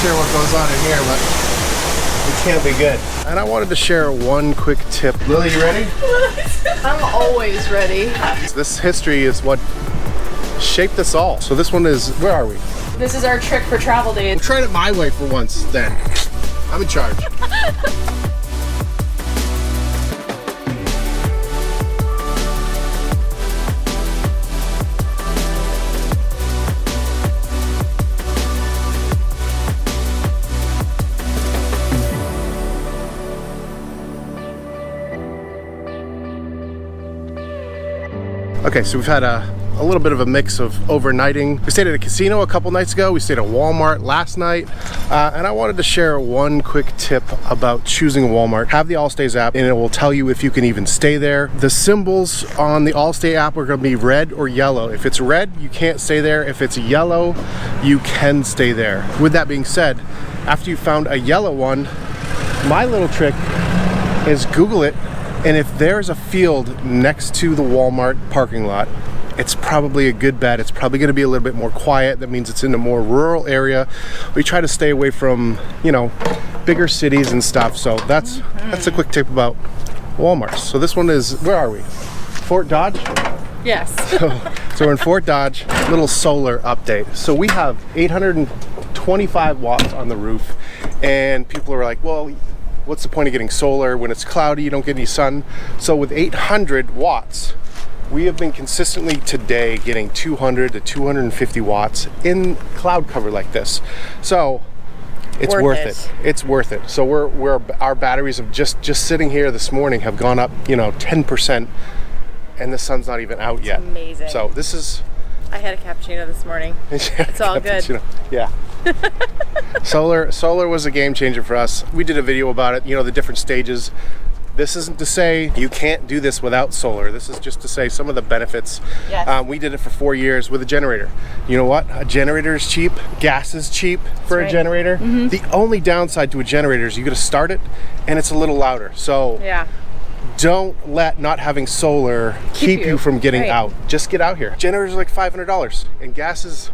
sure what goes on in here, but it can't be good. And I wanted to share one quick tip. Lily, you ready? I'm always ready. This history is what shaped us all. So this one is, where are we? This is our trick for travel days. I'm trying it my way for once then. I'm in charge. Okay, so we've had a little bit of a mix of overnighting. We stayed at a casino a couple nights ago. We stayed at Walmart last night. And I wanted to share one quick tip about choosing a Walmart. Have the Allstays app and it will tell you if you can even stay there. The symbols on the Allstay app are gonna be red or yellow. If it's red, you can't stay there. If it's yellow, you can stay there. With that being said, after you found a yellow one, my little trick is Google it. And if there's a field next to the Walmart parking lot, it's probably a good bet. It's probably gonna be a little bit more quiet. That means it's in a more rural area. We try to stay away from, you know, bigger cities and stuff. So that's a quick tip about Walmarts. So this one is, where are we? Fort Dodge? Yes. So we're in Fort Dodge, little solar update. So we have 825 watts on the roof, and people are like, well, what's the point of getting solar when it's cloudy, you don't get any sun? So with 800 watts, we have been consistently today getting 200 to 250 watts in cloud cover like this. So it's worth it. It's worth it. So our batteries of just sitting here this morning have gone up, you know, 10%, and the sun's not even out yet. Amazing. So this is, I had a cappuccino this morning. It's all good. Yeah. Solar was a game changer for us. We did a video about it, you know, the different stages. This isn't to say you can't do this without solar. This is just to say some of the benefits. Yes. We did it for 4 years with a generator. You know what? A generator is cheap. Gas is cheap for a generator. Mm-hmm. The only downside to a generator is you gotta start it and it's a little louder. So yeah. Don't let not having solar keep you from getting out. Just get out here. Generators are like $500 and gas is,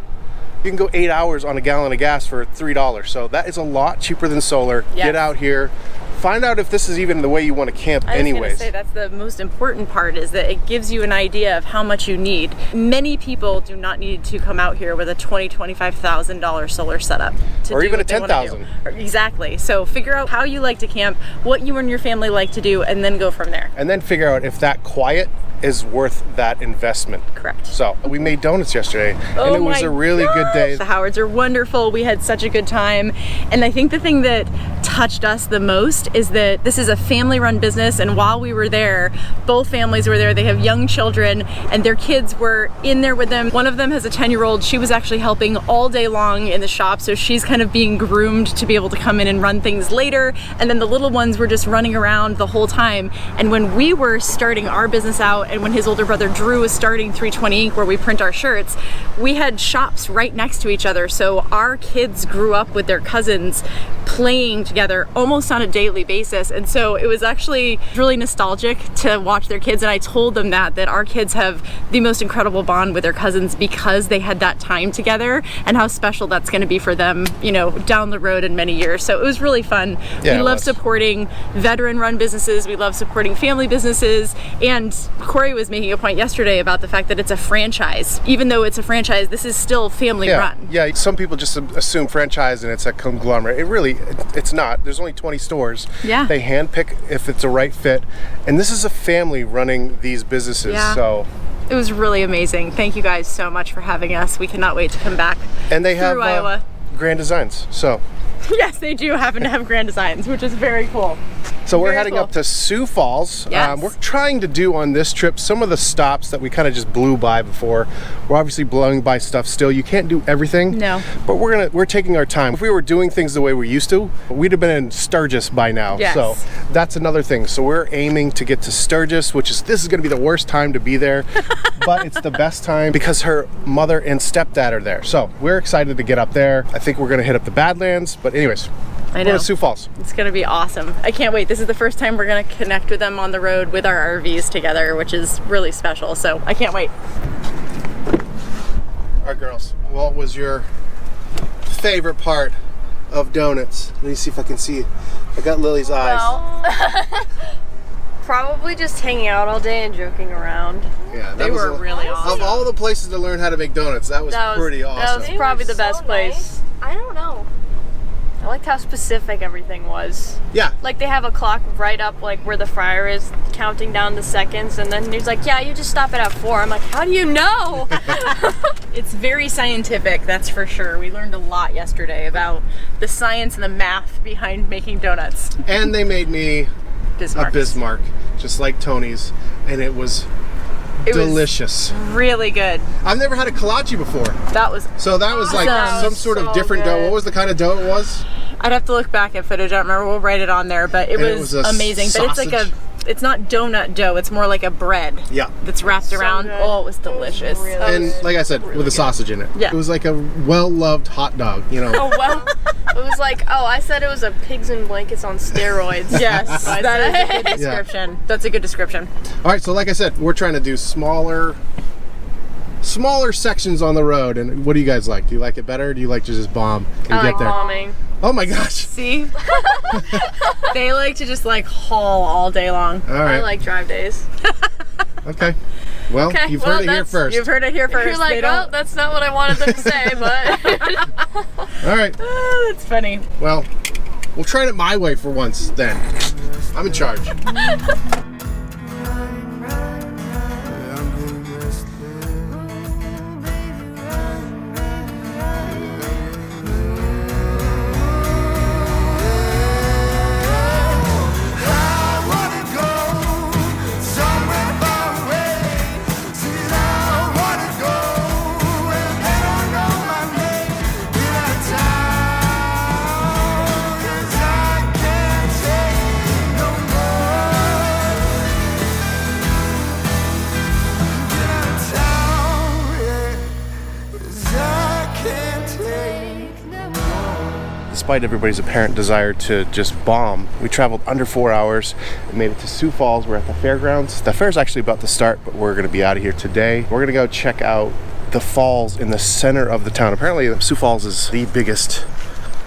you can go 8 hours on a gallon of gas for $3. So that is a lot cheaper than solar. Yes. Get out here. Find out if this is even the way you want to camp anyways. I was gonna say that's the most important part, is that it gives you an idea of how much you need. Many people do not need to come out here with a $20,000-$25,000 solar setup. Or even a $10,000. Exactly. So figure out how you like to camp, what you and your family like to do, and then go from there. And then figure out if that quiet is worth that investment. Correct. So we made donuts yesterday, and it was a really good day. The Howards are wonderful. We had such a good time. And I think the thing that touched us the most is that this is a family-run business, and while we were there, both families were there. They have young children, and their kids were in there with them. One of them has a 10-year-old. She was actually helping all day long in the shop, so she's kind of being groomed to be able to come in and run things later. And then the little ones were just running around the whole time. And when we were starting our business out, and when his older brother Drew was starting 320 Ink, where we print our shirts, we had shops right next to each other. So our kids grew up with their cousins playing together almost on a daily basis. And so it was actually really nostalgic to watch their kids. And I told them that our kids have the most incredible bond with their cousins because they had that time together, and how special that's going to be for them, you know, down the road in many years. So it was really fun. Yeah, we love supporting veteran-run businesses. We love supporting family businesses. And Corey was making a point yesterday about the fact that it's a franchise. Even though it's a franchise, this is still family-run. Yeah, some people just assume franchise and it's a conglomerate. It's not. There's only 20 stores. Yeah. They handpick if it's a right fit. And this is a family running these businesses. Yeah. So it was really amazing. Thank you guys so much for having us. We cannot wait to come back. And they have Iowa. Grand Designs. So yes, they do happen to have Grand Designs, which is very cool. So we're heading up to Sioux Falls. Yes. We're trying to do on this trip some of the stops that we kind of just blew by before. We're obviously blowing by stuff still. You can't do everything. No. But we're taking our time. If we were doing things the way we used to, we'd have been in Sturgis by now. Yes. So that's another thing. So we're aiming to get to Sturgis, this is going to be the worst time to be there, but it's the best time because her mother and stepdad are there. So we're excited to get up there. I think we're going to hit up the Badlands, but anyways. I know. We're at Sioux Falls. It's going to be awesome. I can't wait. This is the first time we're going to connect with them on the road with our RVs together, which is really special. So I can't wait. All right, girls. What was your favorite part of donuts. Let me see if I can see it. I got Lily's eyes. Well, probably just hanging out all day and joking around. Yeah, They were really awesome. Of all the places to learn how to make donuts, that was pretty awesome. That was probably the best place. I don't know. I liked how specific everything was. Yeah. Like they have a clock right up like where the fryer is counting down the seconds, and then he's like, yeah, you just stop it at 4. I'm like, how do you know? It's very scientific, that's for sure. We learned a lot yesterday about the science and the math behind making donuts. And they made me a Bismarck, just like Tony's, and it was delicious. Really good. I've never had a kolache before. That was So that was like awesome. some sort of So different dough. good. What was the kind of dough it was? I'd have to look back at footage. I don't remember. We'll write it on there, but it was a amazing. But it's like it's not donut dough. It's more like a bread. Yeah. That's wrapped around. good. Oh, it was delicious. And like I said, with a sausage in it. Yeah. It was like a well-loved hot dog, you know. Oh, well, it was like, I said it was a pigs in blankets on steroids. Yes, that is a good description. That's a good description. All right, so like I said, we're trying to do smaller sections on the road. And what do you guys like? Do you like it better, or do you like to just bomb and I get like there? bombing. Oh my gosh. See? They like to just like haul all day long. All right. I like drive days. Okay. Well, you've heard it here first. You've heard it here first. You're like, They well, don't- that's not what I wanted them to say, but... All right. Oh, that's funny. Well, we'll try it my way for once then. I'm in charge. Despite everybody's apparent desire to just bomb, we traveled under 4 hours and made it to Sioux Falls. We're at the Fairgrounds. The fair's actually about to start, but we're gonna be out of here today. We're gonna go check out the falls in the center of the town. Apparently Sioux Falls is the biggest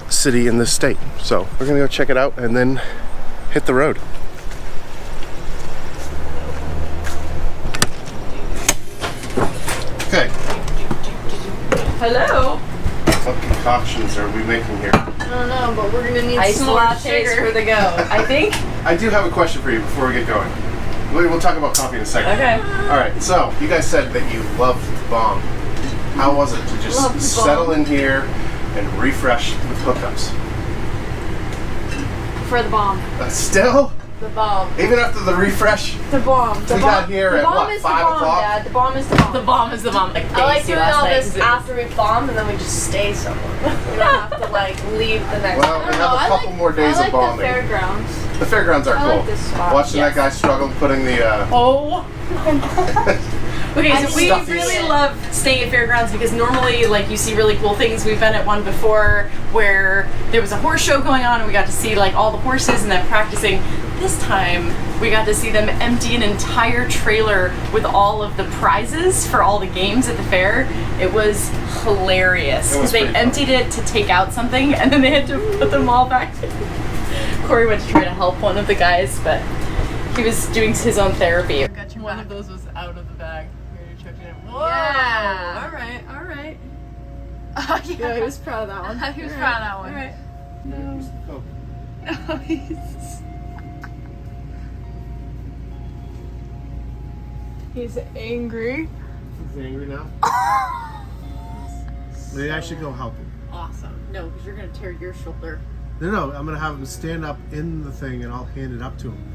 city in this state. So we're gonna go check it out and then hit the road. Okay. Hello. What concoctions are we making here? I don't know, but we're gonna need Ice some more lattes sugar. for the go. I think. I do have a question for you before we get going. We'll talk about coffee in a second. Okay. All right, so you guys said that you loved the bomb. How was it to just settle in here and refresh with hookups? For the bomb. Still? The bomb. Even after the refresh? The bomb. We got here at what, 5 o'clock? Dad. The bomb is the bomb. The bomb is the bomb. Like I like Daisy doing last all night, this 'cause it- after we bomb, and then we just stay somewhere. We don't have to like leave the next. Well, we have a couple more days of bombing. I like the fairgrounds. The fairgrounds are I cool. like this spot. Watching that guy struggle putting the Oh. Okay, so we Stuffy. really love staying at fairgrounds because normally, like, you see really cool things. We've been at one before where there was a horse show going on and we got to see like all the horses and then practicing. This time we got to see them empty an entire trailer with all of the prizes for all the games at the fair. It was hilarious It was because they pretty fun. emptied it to take out something and then they had to put them all back. Corey went to try to help one of the guys, but he was doing his own therapy. One of those was out of the bag. Whoa! Yeah. All right. Oh, Yeah, he was proud of that one. He was proud of that one. All right. Oh. No, he's angry. He's angry now? Maybe I should go help him. Awesome. No, because you're gonna tear your shoulder. No, I'm gonna have him stand up in the thing and I'll hand it up to him.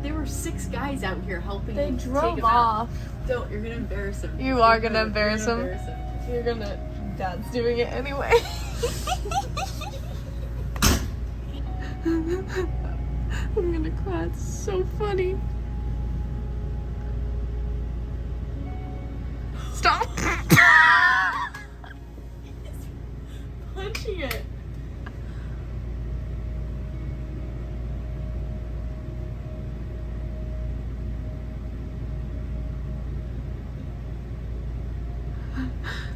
There were 6 guys out here helping They him drove take him off. out. Don't, you're gonna embarrass him. You are gonna embarrass him. You're gonna, Dad's doing it anyway. I'm gonna cry, it's so funny. Stop. Punching it.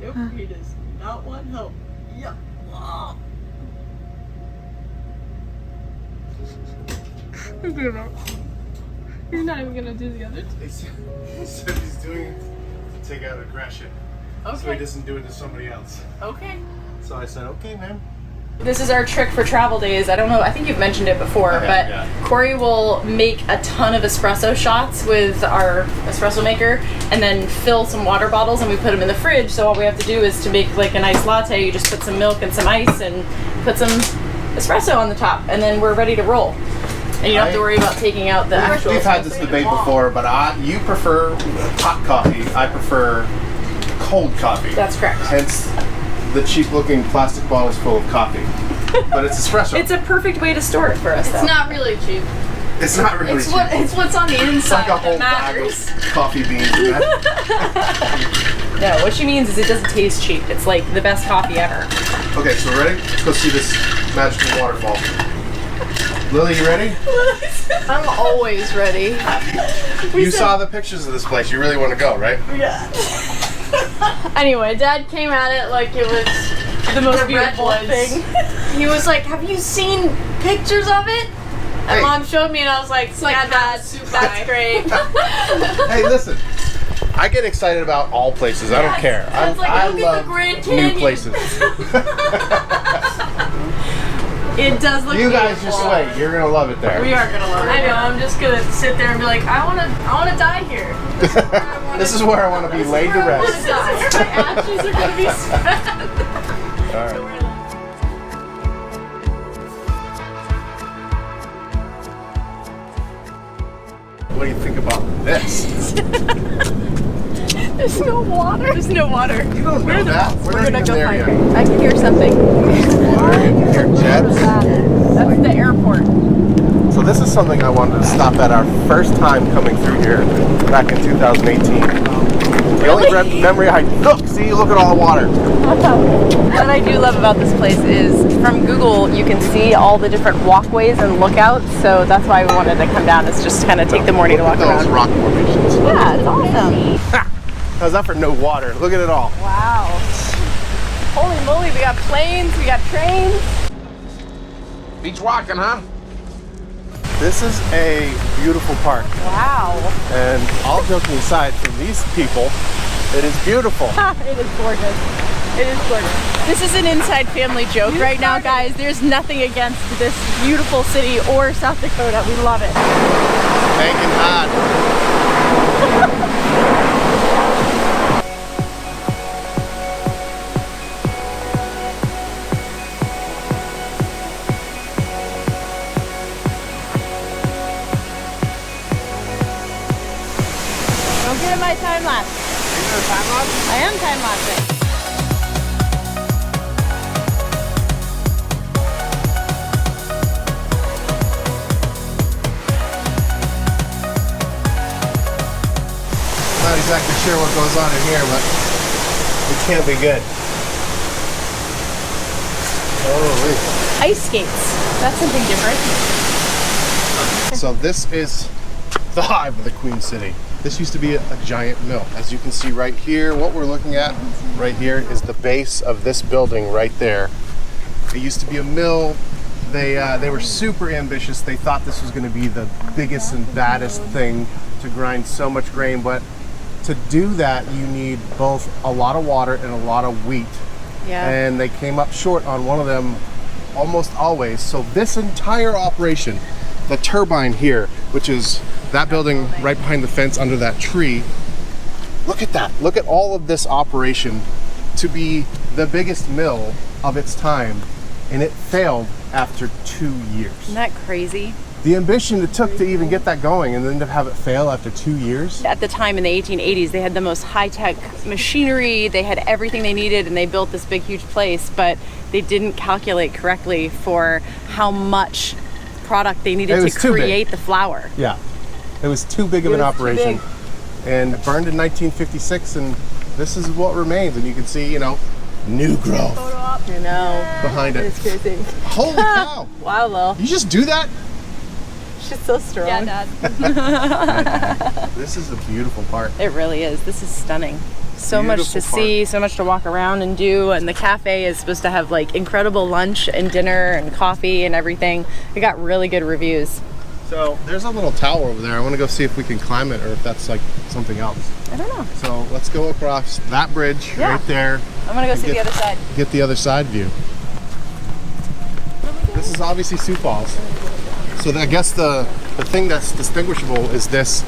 Nope, he does not want help. Yeah. You're not even gonna do the other two. He said he's doing it to take out aggression. So he doesn't do it to somebody else. Okay. So I said, okay, man. This is our trick for travel days. I don't know, I think you've mentioned it before, but Corey will make a ton of espresso shots with our espresso maker and then fill some water bottles and we put them in the fridge. So all we have to do is to make like a nice latte, you just put some milk and some ice and put some espresso on the top and then we're ready to roll. And you don't have to worry about taking out the actual. We've had this debate before, but you prefer hot coffee. I prefer cold coffee. That's correct. Hence the cheap-looking plastic bottles full of coffee. But it's espresso. It's a perfect way to store it for us, though. It's not really cheap. It's not really cheap. It's what's on the inside It's like a whole that bag matters. of coffee beans. No, what she means is it doesn't taste cheap. It's like the best coffee ever. Okay, so ready? Let's go see this magical waterfall. Lily, you ready? I'm always ready. You saw the pictures of this place. You really want to go, right? Yeah. Anyway, Dad came at it like it was The most beautiful thing. He was like, "Have you seen pictures of it?" And Mom showed me, and I was like, "Yeah, Dad, that's great." Hey, listen. I get excited about all places. I don't care. Dad's like, I "Look at love the Grand new Canyon." places. It does look. You guys beautiful. just wait. You're gonna love it there. We are gonna love it. I know. I'm just gonna sit there and be like, I wanna die here. This is where I want to be laid to rest. This is where my ashes are gonna be spent. All right. What do you think about this? There's no water. There's no water. You don't know that. We're not even there yet. I can hear something. Water in here, Jess. That's the airport. So this is something I wanted to stop at our first time coming through here back in 2018. The only memory I look at all the water. What I do love about this place is from Google you can see all the different walkways and lookouts, so that's why we wanted to come down, is just kind of take the morning to walk Look at those around. rock formations. Yeah, it's awesome. How's that for no water? Look at it all. Wow. Holy moly, we got planes, we got trains. Beach walking, huh? This is a beautiful park. Wow. And all joking aside from these people, it is beautiful. It is gorgeous. It is gorgeous. This is an inside family joke right now, guys. There's nothing against this beautiful city or South Dakota. We love it. Hanging hot. Don't get in my time lapse. Are you doing a time lapse? I am time lapsing. Not exactly sure what goes on in here, but it can't be good. Holy. Ice skates. That's something different. So this is the hive of the Queen City. This used to be a giant mill. As you can see right here, what we're looking at right here is the base of this building right there. It used to be a mill. They were super ambitious. They thought this was going to be the biggest and baddest thing to grind so much grain, but to do that you need both a lot of water and a lot of wheat. Yeah. And they came up short on one of them almost always. So this entire operation, the turbine here, which is that building right behind the fence under that tree, look at that. Look at all of this operation to be the biggest mill of its time, and it failed after 2 years. Isn't that crazy? The ambition it took to even get that going and then to have it fail after 2 years. At the time in the 1880s, they had the most high-tech machinery, they had everything they needed, and they built this big, huge place, but they didn't calculate correctly for how much product they needed to create the flour. Yeah, it was too big of an operation. And it burned in 1956, and this is what remains. And you can see, you know, new growth I know. behind it. It's crazy. Holy cow! Wow, Lil. You just do that? She's so strong. Yeah, Dad. This is a beautiful park. It really is. This is stunning. So much to Beautiful see, so much to walk around and do, and the cafe is supposed to have like incredible lunch and dinner and coffee and everything. We got really good reviews. So there's a little tower over there. I want to go see if we can climb it or if that's like something else. I don't know. So let's go across that bridge right there. I'm gonna go see the other side. Get the other side view. This is obviously Sioux Falls. So I guess the thing that's distinguishable is this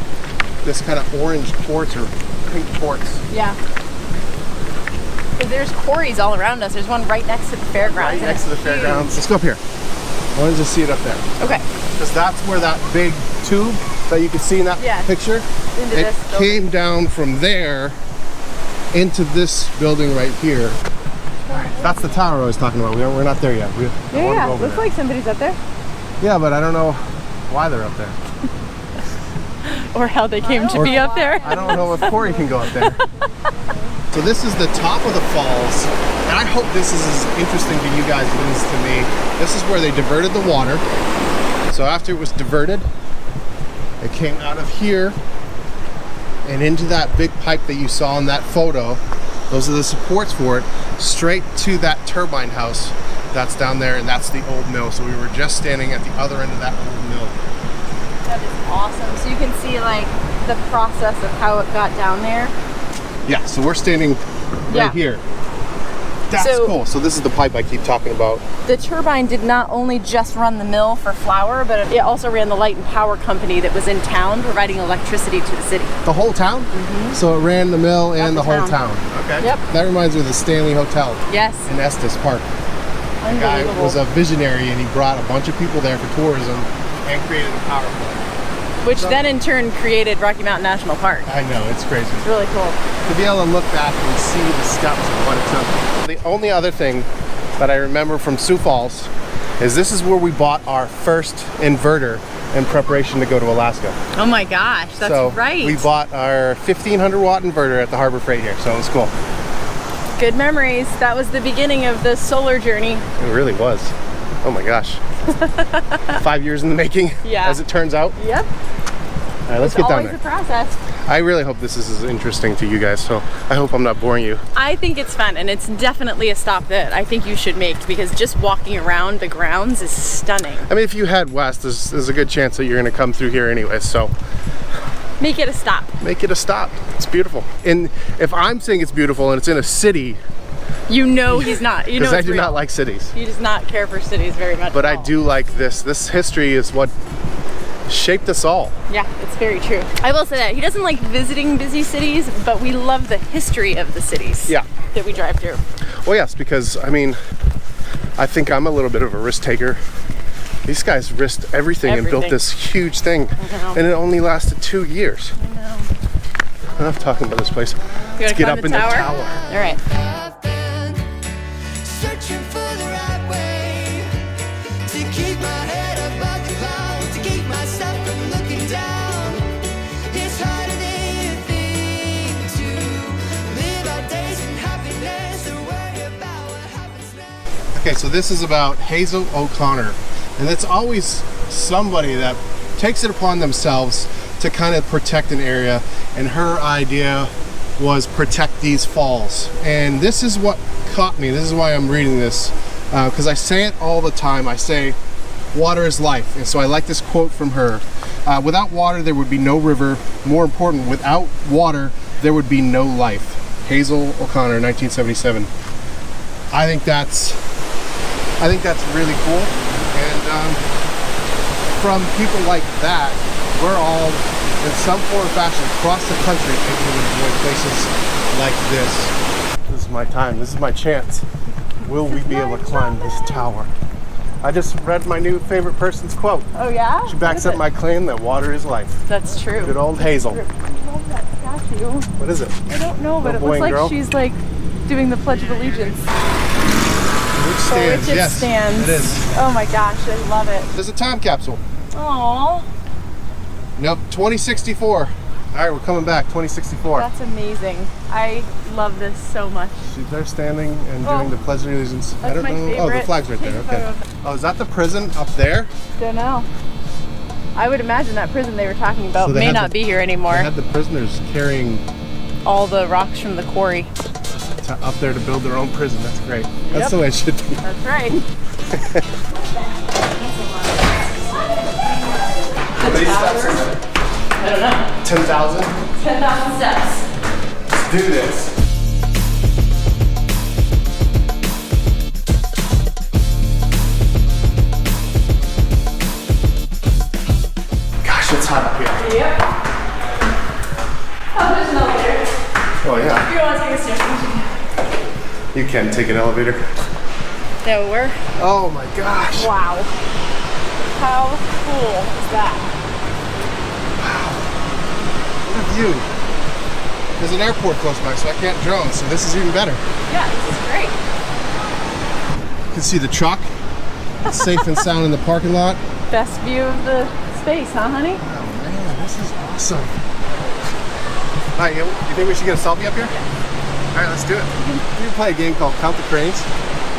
kind of orange quartz or pink quartz. Yeah. Because there's quarries all around us. There's one right next to the fairgrounds. Right next to the fairgrounds. Let's go up here. I want to just see it up there. Okay. Because that's where that big tube that you can see in that picture, it came down from there into this building right here. That's the tower I was talking about. We're not there yet. Yeah, looks like somebody's up there. Yeah, but I don't know why they're up there. Or how they came to be up there. I don't know if Corey can go up there. So this is the top of the falls, and I hope this is as interesting to you guys as it is to me. This is where they diverted the water. So after it was diverted, it came out of here and into that big pipe that you saw in that photo. Those are the supports for it, straight to that turbine house that's down there, and that's the old mill. So we were just standing at the other end of that old mill. That is awesome. So you can see like the process of how it got down there. Yeah, so we're standing right here. That's cool. So this is the pipe I keep talking about. The turbine did not only just run the mill for flour, but it also ran the light and power company that was in town providing electricity to the city. The whole town? Mm-hmm. So it ran the mill and the whole town. Okay. Yep. That reminds me of the Stanley Hotel. Yes. In Estes Park. The guy was a visionary and he brought a bunch of people there for tourism and created a power plant. Which then in turn created Rocky Mountain National Park. I know, it's crazy. It's really cool. To be able to look back and see the steps of what it took. The only other thing that I remember from Sioux Falls is this is where we bought our first inverter in preparation to go to Alaska. Oh my gosh, that's right. We bought our 1500 watt inverter at the Harbor Freight here, so it was cool. Good memories. That was the beginning of the solar journey. It really was. Oh my gosh. 5 years in the making, as it turns out. Yep. All right, let's get down there. It's always a process. I really hope this is as interesting to you guys, so I hope I'm not boring you. I think it's fun, and it's definitely a stop that I think you should make, because just walking around the grounds is stunning. I mean, if you head west, there's a good chance that you're going to come through here anyway, so make it a stop. Make it a stop. It's beautiful. And if I'm saying it's beautiful and it's in a city, you know he's not. You know, because I do not like cities. He does not care for cities very much. But I do like this. This history is what shaped us all. Yeah, it's very true. I will say that he doesn't like visiting busy cities, but we love the history of the cities that we drive through. Well, yes, because I mean, I think I'm a little bit of a risk taker. These guys risked everything and built this huge thing, and it only lasted 2 years. I know. Enough talking about this place. Let's get up in the tower. All right. Okay, so this is about Hazel O'Connor, and it's always somebody that takes it upon themselves to kind of protect an area, and her idea was protect these falls. And this is what caught me. This is why I'm reading this, because I say it all the time. I say water is life, and so I like this quote from her. Without water there would be no river. More important, without water there would be no life. Hazel O'Connor, 1977. I think that's really cool, and from people like that, we're all in some form or fashion across the country able to enjoy places like this. This is my time, this is my chance. Will we be able to climb this tower? I just read my new favorite person's quote. Oh yeah? She backs up my claim that water is life. That's true. Good old Hazel. I love that statue. What is it? I don't know, but it looks like she's like doing the Pledge of Allegiance. Which stands, it yes, stands. It is. Oh my gosh, I love it. There's a time capsule. Aww. Nope, 2064. All right, we're coming back, 2064. That's amazing. I love this so much. They're standing and doing the Pledge of Allegiance. That's my favorite. Oh, the flag's right there, okay. Oh, is that the prison up there? Don't know. I would imagine that prison they were talking about may not be here anymore. They had the prisoners carrying all the rocks from the quarry up there to build their own prison. That's great. That's the way it should be. That's right. 10,000? 10,000 steps. Let's do this. Gosh, it's hot up here. Yep. Oh, there's an elevator. Oh yeah. If you want to take a stairs, You can take an elevator. no, we're. Oh my gosh. Wow. How cool is that? What a view. There's an airport close by, so I can't drone, so this is even better. Yeah, this is great. You can see the truck. It's safe and sound in the parking lot. Best view of the space, huh, honey? Oh man, this is awesome. All right, you think we should get a selfie up here? All right, let's do it. You can play a game called Count the Cranes.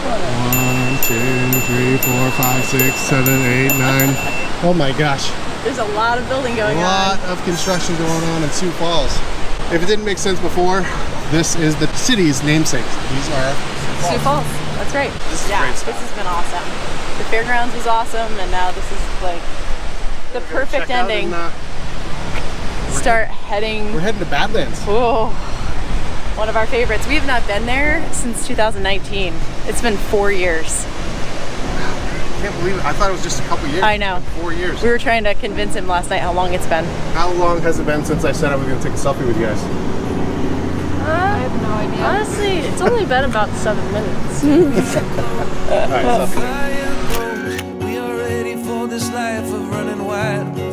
1, 2, 3, 4, 5, 6, 7, 8, 9. Oh my gosh. There's a lot of building going A lot of construction going on in Sioux Falls. If it didn't make sense before, this is the city's namesake. These are Sioux Falls. That's right. This is yeah, great stuff. This has been awesome. The fairgrounds was awesome, and now this is like the perfect ending. Start heading. We're heading to Badlands. Whoa. One of our favorites. We have not been there since 2019. It's been 4 years. I can't believe it. I thought it was just a couple years. I know. It's been 4 years. We were trying to convince him last night how long it's been. How long has it been since I said I was going to take a selfie with you guys? I have no idea. Honestly, it's only been about 7 minutes. All right, selfie. We are ready for this life of running wild.